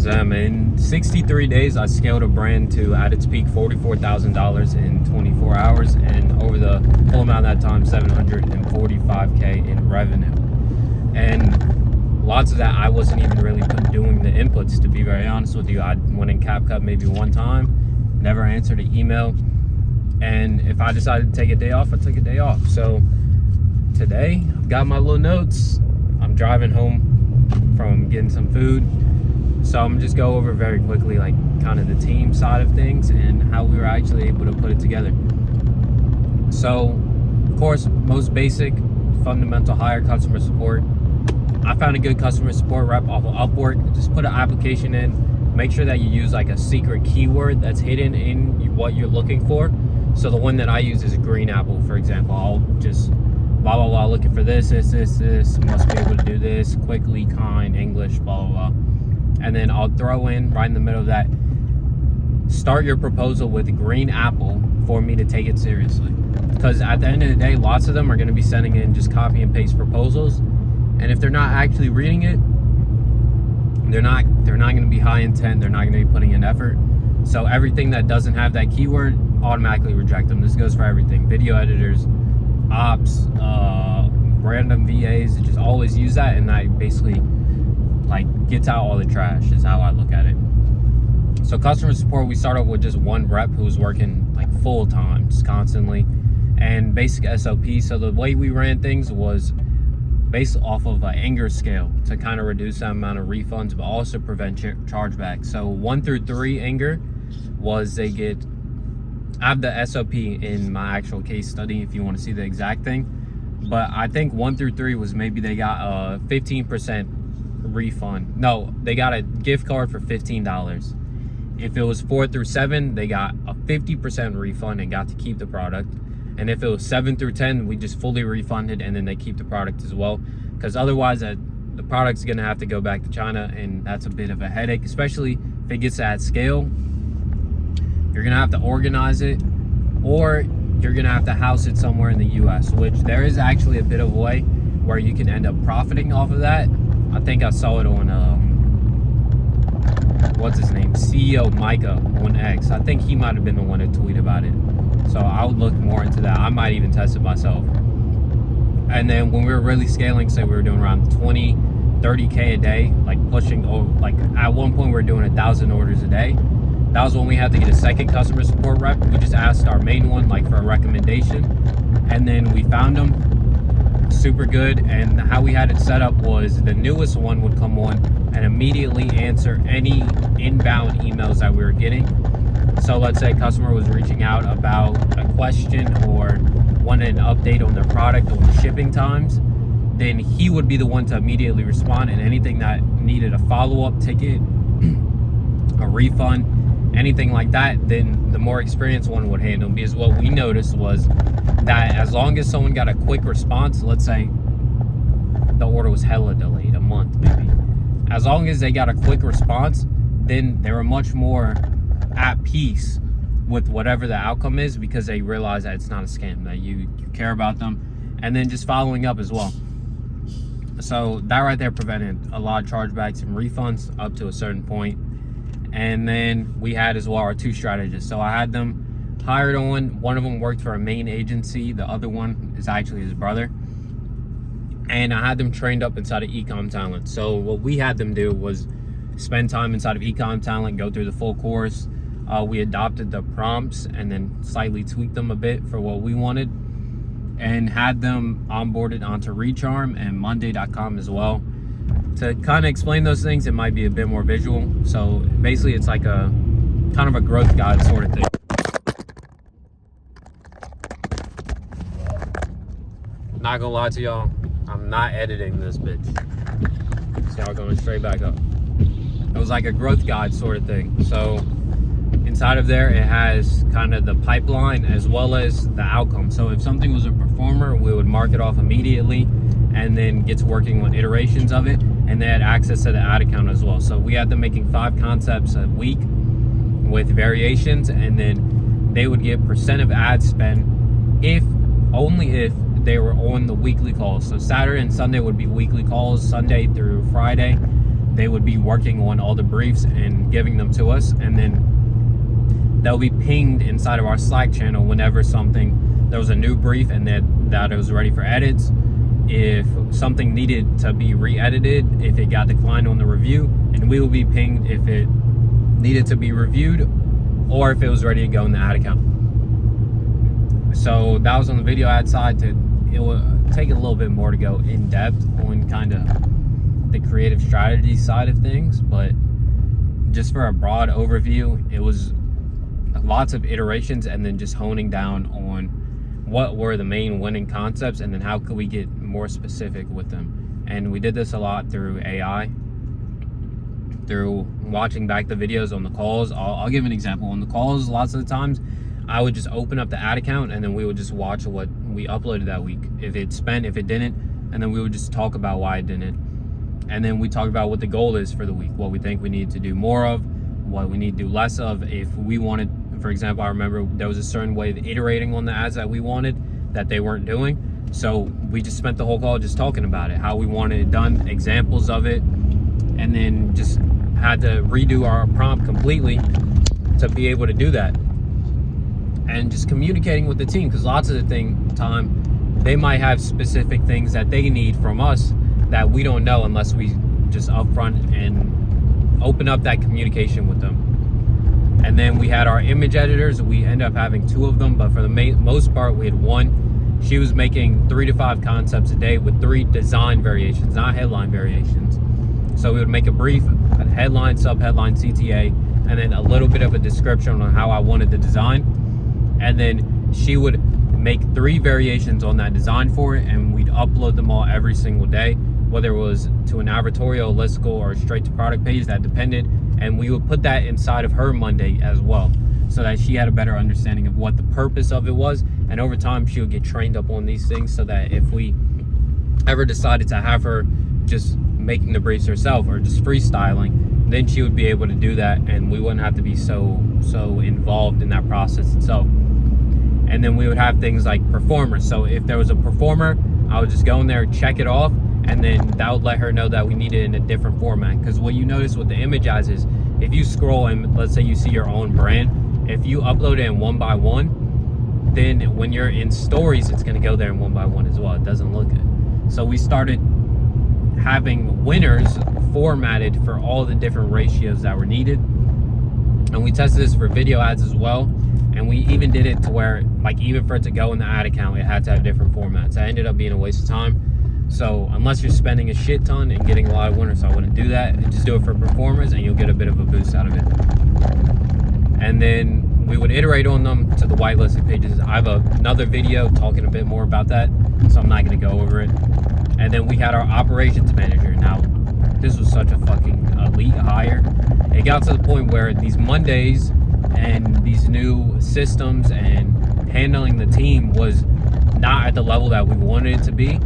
was them. In 63 days, I scaled a brand to, at its peak, $44,000 in 24 hours, and over the full amount of that time, $745K in revenue. And lots of that I wasn't even really doing the inputs, to be very honest with you. I went in CapCut maybe one time, never answered an email, and if I decided to take a day off, I took a day off. So today, I've got my little notes. I'm driving home from getting some food, so I'm just go over very quickly like kind of the team side of things and how we were actually able to put it together. So of course, most basic fundamental hire customer support. I found a good customer support rep off of Upwork. Just put an application in, make sure that you use like a secret keyword that's hidden in what you're looking for. So the one that I use is a green apple, for example. I'll just blah blah blah, looking for this, must be able to do this quickly, kind, English, blah blah blah. And then I'll throw in right in the middle of that, start your proposal with green apple for me to take it seriously. Because at the end of the day, lots of them are going to be sending in just copy and paste proposals, and if they're not actually reading it, they're not going to be high intent, they're not going to be putting in effort. So everything that doesn't have that keyword, automatically reject them. This goes for everything: video editors, ops, random VAs. Just always use that, and that basically like gets out all the trash, is how I look at it. So customer support, we started with just one rep who was working like full time, just constantly, and basic SOP. So the way we ran things was based off of an anger scale to kind of reduce the amount of refunds, but also prevent chargebacks. So 1 through 3 anger was they get, I have the SOP in my actual case study if you want to see the exact thing, but I think 1 through 3 was maybe they got a 15% refund. No, they got a gift card for $15. If it was 4 through 7, they got a 50% refund and got to keep the product. And if it was 7 through 10, we just fully refunded, and then they keep the product as well. Because otherwise, the product's gonna have to go back to China, and that's a bit of a headache, especially if it gets to that scale. You're gonna have to organize it, or you're gonna have to house it somewhere in the US, which there is actually a bit of a way where you can end up profiting off of that. I think I saw it on what's his name, CEO Micah on X. I think he might have been the one to tweet about it. So I would look more into that. I might even test it myself. And then when we were really scaling, say we were doing around 20, 30K a day, like pushing over, like at one point we were doing 1,000 orders a day. That was when we had to get a second customer support rep. We just asked our main one like for a recommendation, and then we found them, super good. And how we had it set up was the newest one would come on and immediately answer any inbound emails that we were getting. So let's say a customer was reaching out about a question or wanted an update on their product or the shipping times, then he would be the one to immediately respond, and anything that needed a follow-up ticket, a refund, anything like that, then the more experienced one would handle. Because what we noticed was that as long as someone got a quick response, let's say the order was hella delayed, a month maybe, as long as they got a quick response, then they were much more at peace with whatever the outcome is, because they realize that it's not a scam, that you care about them, and then just following up as well. So that right there prevented a lot of chargebacks and refunds up to a certain point. And then we had as well our 2 strategists. So I had them hired on. One of them worked for a main agency, the other one is actually his brother, and I had them trained up inside of ecom talent. So what we had them do was spend time inside of ecom talent, go through the full course. We adopted the prompts and then slightly tweaked them a bit for what we wanted, and had them onboarded onto Recharm and Monday.com as well. To kind of explain those things, it might be a bit more visual. So basically it's like a kind of a growth guide sort of thing. Not gonna lie to y'all, I'm not editing this bitch. So y'all going straight back up. It was like a growth guide sort of thing. So inside of there, it has kind of the pipeline as well as the outcome. So if something was a performer, we would mark it off immediately and then get to working on iterations of it. And they had access to the ad account as well. So we had them making 5 concepts a week with variations, and then they would get % of ad spend if, only if, they were on the weekly calls. So Saturday and Sunday would be weekly calls, Sunday through Friday. they would be working on all the briefs and giving them to us, and then they'll be pinged inside of our Slack channel whenever there was a new brief and that it was ready for edits. If something needed to be re-edited, if it got declined on the review, and we will be pinged if it needed to be reviewed or if it was ready to go in the ad account. So that was on the video ad side. It will take a little bit more to go in depth on kind of the creative strategy side of things, but just for a broad overview, it was lots of iterations and then just honing down on what were the main winning concepts and then how could we get more specific with them. And we did this a lot through AI, through watching back the videos on the calls. I'll give an example. On the calls, lots of the times I would just open up the ad account and then we would just watch what we uploaded that week, if it spent, if it didn't, and then we would just talk about why it didn't. And then we talk about what the goal is for the week, what we think we need to do more of, what we need to do less of. If we wanted, for example, I remember there was a certain way of iterating on the ads that we wanted that they weren't doing. So we just spent the whole call just talking about it, how we wanted it done, examples of it, and then just had to redo our prompt completely to be able to do that. And just communicating with the team, because lots of the time they might have specific things that they need from us that we don't know unless we just upfront and open up that communication with them. And then we had our image editors. We ended up having 2 of them, but for the most part we had 1. She was making 3 to 5 concepts a day with 3 design variations, not headline variations. So we would make a brief, a headline, sub-headline, CTA, and then a little bit of a description on how I wanted the design. And then she would make 3 variations on that design for it, and we'd upload them all every single day, whether it was to an advertorial, listicle, or straight to product page, that depended. And we would put that inside of her Monday as well, so that she had a better understanding of what the purpose of it was. And over time, she would get trained up on these things, so that if we ever decided to have her just making the briefs herself or just freestyling, then she would be able to do that, and we wouldn't have to be so involved in that process itself. And then we would have things like performers. So if there was a performer, I would just go in there, check it off, and then that would let her know that we need it in a different format. Because what you notice with the image ads is, if you scroll and let's say you see your own brand, if you upload it in 1 by 1, then when you're in stories, it's going to go there in 1 by 1 as well. It doesn't look good. So we started having winners formatted for all the different ratios that were needed. And we tested this for video ads as well. And we even did it to where, like, even for it to go in the ad account, it had to have different formats. That ended up being a waste of time. So unless you're spending a shit ton and getting a lot of winners, I wouldn't do that. Just do it for performers and you'll get a bit of a boost out of it. And then we would iterate on them to the whitelisted pages. I have another video talking a bit more about that, so I'm not going to go over it. And then we had our operations manager. Now, this was such a fucking elite hire. It got to the point where these Mondays and these new systems and handling the team was not at the level that we wanted it to be.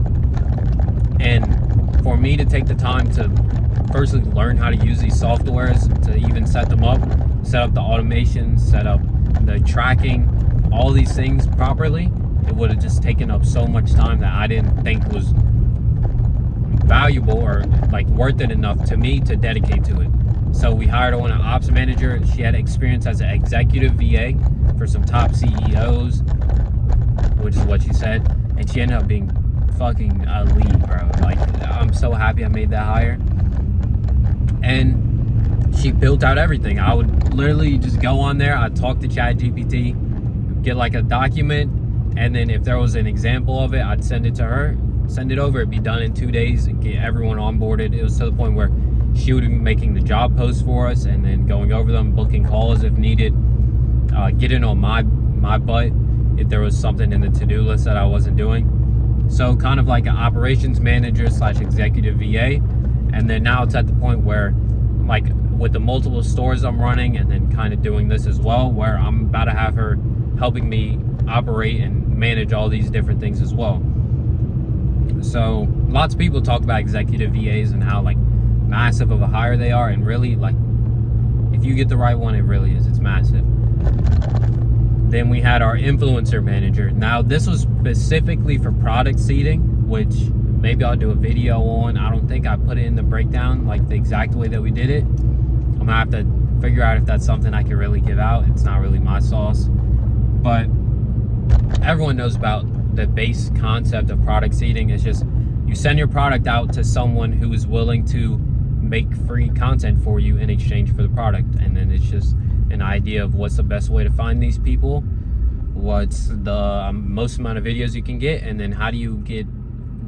And for me to take the time to firstly learn how to use these softwares, to even set them up, set up the automation, set up the tracking, all these things properly, it would have just taken up so much time that I didn't think was valuable or like worth it enough to me to dedicate to it. So we hired on an ops manager. She had experience as an executive VA for some top CEOs, which is what she said. And she ended up being fucking elite, bro. Like, I'm so happy I made that hire. And she built out everything. I would literally just go on there. I'd talk to ChatGPT, get like a document, and then if there was an example of it, I'd send it to her, send it over. It'd be done in 2 days, get everyone onboarded. It was to the point where she would be making the job posts for us and then going over them, booking calls if needed, getting on my butt if there was something in the to-do list that I wasn't doing. So kind of like an operations manager / executive VA. And then now it's at the point where, like, with the multiple stores I'm running and then kind of doing this as well, where I'm about to have her helping me operate and manage all these different things as well. So lots of people talk about executive VAs and how like massive of a hire they are, and really, like, if you get the right one, it really is. It's massive. Then we had our influencer manager. Now this was specifically for product seeding, which maybe I'll do a video on. I don't think I put it in the breakdown like the exact way that we did it. I'm gonna have to figure out if that's something I can really give out. It's not really my sauce, but everyone knows about the base concept of product seeding. It's just you send your product out to someone who is willing to make free content for you in exchange for the product, and then it's just an idea of what's the best way to find these people, what's the most amount of videos you can get, and then how do you get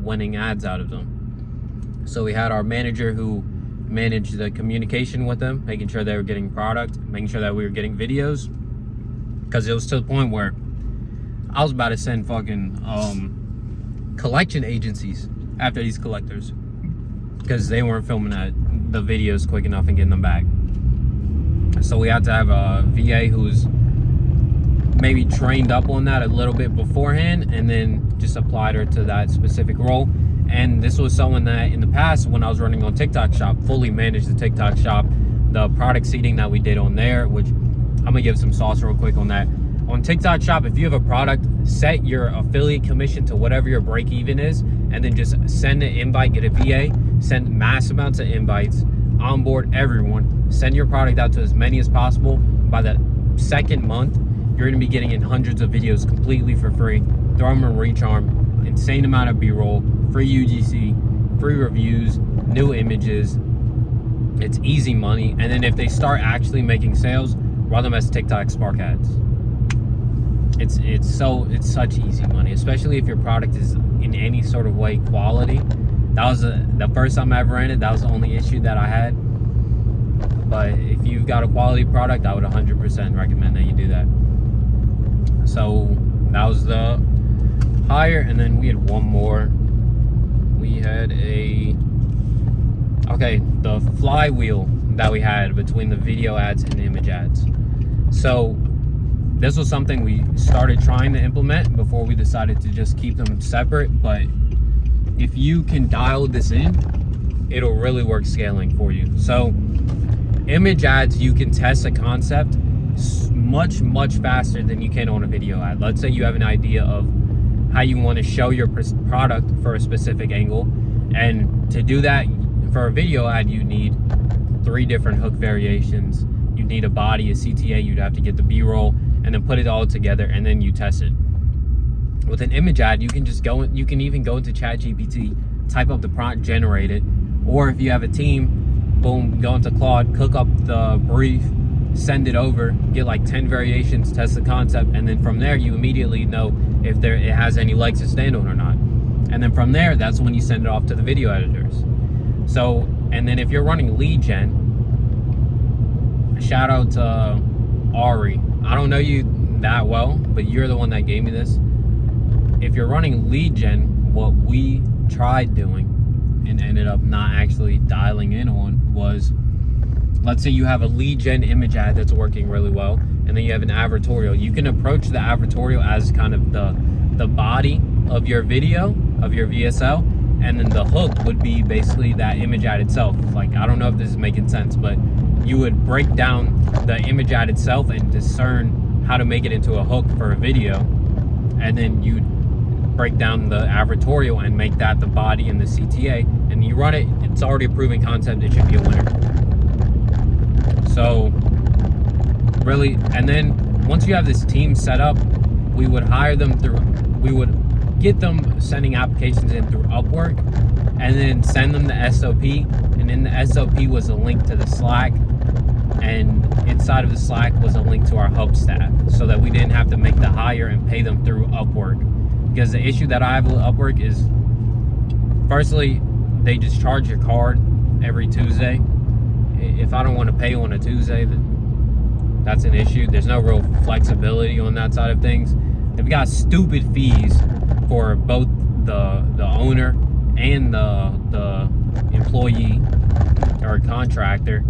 winning ads out of them. So we had our manager who managed the communication with them, making sure they were getting product, making sure that we were getting videos, because it was to the point where I was about to send fucking collection agencies after these collectors because they weren't filming the videos quick enough and getting them back. So we had to have a VA who's maybe trained up on that a little bit beforehand, and then just applied her to that specific role. And this was someone that in the past, when I was running on TikTok Shop, fully managed the TikTok Shop, the product seeding that we did on there, which I'm gonna give some sauce real quick on that. On TikTok Shop, if you have a product, set your affiliate commission to whatever your break even is, and then just send an invite, get a VA, send mass amounts of invites, onboard everyone, send your product out to as many as possible. By the second month, you're gonna be getting in hundreds of videos completely for free. Throw them in Recharm, insane amount of B-roll, free UGC, free reviews, new images. It's easy money. And then if they start actually making sales, run them as TikTok Spark ads. It's such easy money, especially if your product is in any sort of way quality. That was the first time I ever ran it. That was the only issue that I had. But if you've got a quality product, I would 100% recommend that you do that. So that was the hire, and then we had one more. We had the flywheel that we had between the video ads and image ads. So this was something we started trying to implement before we decided to just keep them separate. But if you can dial this in, it'll really work scaling for you. So image ads, you can test a concept much faster than you can on a video ad. Let's say you have an idea of how you want to show your product for a specific angle, and to do that for a video ad, you need 3 different hook variations. You need a body, a CTA, you'd have to get the B-roll, and then put it all together, and then you test it. With an image ad, you can just you can even go into ChatGPT, type up the prompt, generate it, or if you have a team, boom, go into Claude, cook up the brief, send it over, get like 10 variations, test the concept, and then from there you immediately know if it has any legs to stand on or not. And then from there, that's when you send it off to the video editors. So, and then if you're running lead gen, shout out to Ari. I don't know you that well, but you're the one that gave me this. If you're running lead gen, what we tried doing and ended up not actually dialing in on was, let's say you have a lead gen image ad that's working really well, and then you have an advertorial. You can approach the advertorial as kind of the body of your video, of your VSL, and then the hook would be basically that image ad itself. Like, I don't know if this is making sense, but you would break down the image ad itself and discern how to make it into a hook for a video, and then you'd break down the advertorial and make that the body and the CTA, and you run it. It's already a proven concept. It should be a winner. So really, and then once you have this team set up, we would hire them we would get them sending applications in through Upwork, and then send them the SOP, and in the SOP was a link to the Slack, and inside of the Slack was a link to our hub staff, so that we didn't have to make the hire and pay them through Upwork. Because the issue that I have with Upwork is, firstly, they just charge your card every Tuesday. If I don't want to pay on a Tuesday, that's an issue. There's no real flexibility on that side of things. They've got stupid fees for both the owner and the employee or contractor.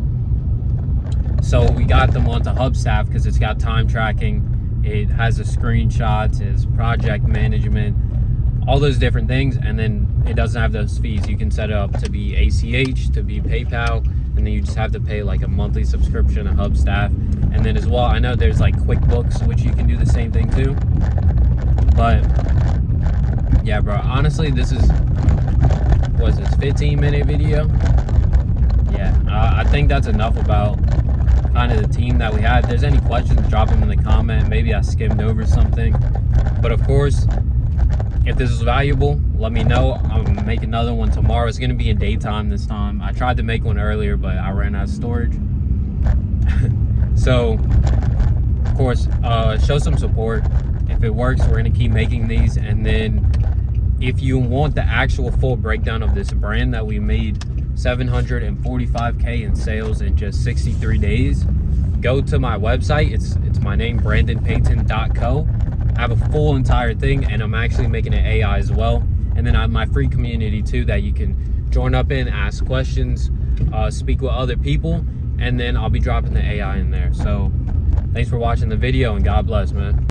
So we got them onto Hubstaff because it's got time tracking, it has the screenshots, it's project management, all those different things, and then it doesn't have those fees. You can set it up to be ACH, to be PayPal, and then you just have to pay like a monthly subscription to Hubstaff. And then as well, I know there's like QuickBooks, which you can do the same thing too. But yeah, bro, honestly, this is was this 15-minute video. Yeah, I think that's enough about kind of the team that we had. If there's any questions, drop them in the comment. Maybe I skimmed over something, but of course, if this is valuable, let me know. I'm gonna make another one tomorrow. It's gonna be in daytime this time. I tried to make one earlier, but I ran out of storage. So of course, show some support. If it works, we're gonna keep making these. And then if you want the actual full breakdown of this brand that we made 745K in sales in just 63 days, go to my website. It's my name, brandonpayton.co. I have a full entire thing, and I'm actually making an AI as well. And then I have my free community too that you can join up in, ask questions, speak with other people, and then I'll be dropping the AI in there. So thanks for watching the video, and God bless, man.